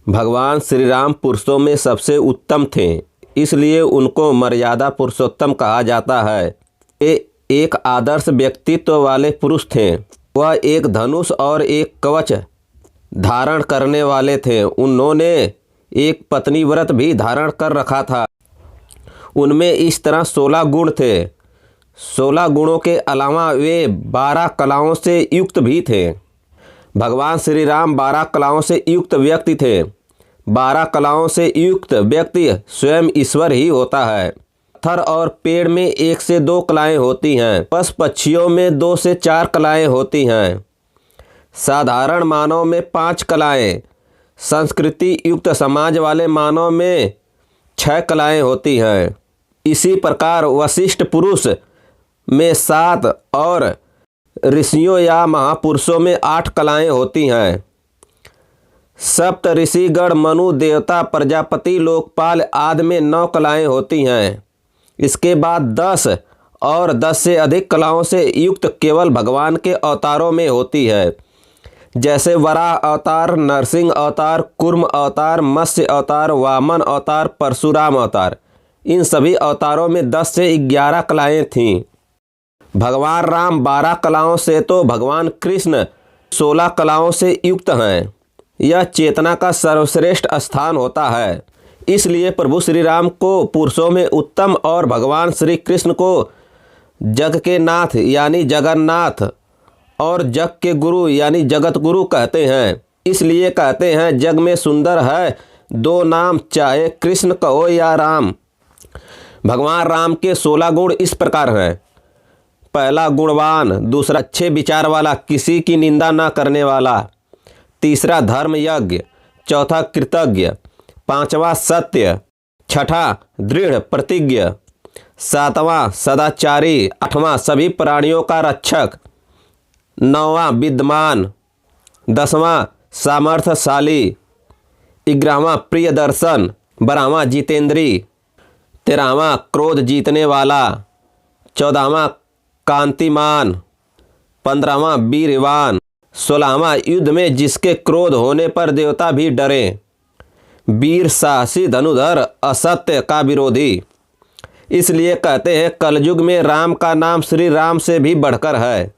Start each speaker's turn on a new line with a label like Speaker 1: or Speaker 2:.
Speaker 1: भगवान श्री राम पुरुषों में सबसे उत्तम थे, इसलिए उनको मर्यादा पुरुषोत्तम कहा जाता है। ये एक आदर्श व्यक्तित्व वाले पुरुष थे। वह एक धनुष और एक कवच धारण करने वाले थे। उन्होंने एक पत्नी व्रत भी धारण कर रखा था। उनमें इस तरह 16 गुण थे। 16 गुणों के अलावा वे 12 कलाओं से युक्त भी थे। भगवान श्री राम 12 कलाओं से युक्त व्यक्ति थे। 12 कलाओं से युक्त व्यक्ति स्वयं ईश्वर ही होता है। पत्थर और पेड़ में 1 से 2 कलाएं होती हैं। पशु पक्षियों में 2 से 4 कलाएं होती हैं। साधारण मानव में 5 कलाएं, संस्कृति युक्त समाज वाले मानव में 6 कलाएं होती हैं। इसी प्रकार वशिष्ठ पुरुष में 7 और ऋषियों या महापुरुषों में 8 कलाएं होती हैं। सप्त ऋषिगण, मनु, देवता, प्रजापति, लोकपाल आदि में 9 कलाएं होती हैं। इसके बाद 10 और 10 से अधिक कलाओं से युक्त केवल भगवान के अवतारों में होती है, जैसे वराह अवतार, नरसिंह अवतार, कूर्म अवतार, मत्स्य अवतार, वामन अवतार, परशुराम अवतार। इन सभी अवतारों में 10 से 11 कलाएं थीं। भगवान राम 12 कलाओं से तो भगवान कृष्ण 16 कलाओं से युक्त हैं। यह चेतना का सर्वश्रेष्ठ स्थान होता है। इसलिए प्रभु श्री राम को पुरुषों में उत्तम और भगवान श्री कृष्ण को जग के नाथ यानी जगन्नाथ और जग के गुरु यानी जगत गुरु कहते हैं। इसलिए कहते हैं जग में सुंदर है 2 नाम, चाहे कृष्ण कहो या राम। भगवान राम के 16 गुण इस प्रकार हैं। पहला गुणवान, दूसरा अच्छे विचार वाला, किसी की निंदा न करने वाला, तीसरा धर्म यज्ञ, चौथा कृतज्ञ, 5वां सत्य, 6ठा दृढ़ प्रतिज्ञ, 7वां सदाचारी, 8वां सभी प्राणियों का रक्षक, 9वां विद्वान, 10वां सामर्थ्यशाली, 11वां प्रिय दर्शन, 12वां जितेंद्री, 13वां क्रोध जीतने वाला, 14वां कांतिमान, 15वां वीरवान, 16वां युद्ध में जिसके क्रोध होने पर देवता भी डरे, वीर साहसी धनुधर, असत्य का विरोधी। इसलिए कहते हैं कलयुग में राम का नाम श्री राम से भी बढ़कर है।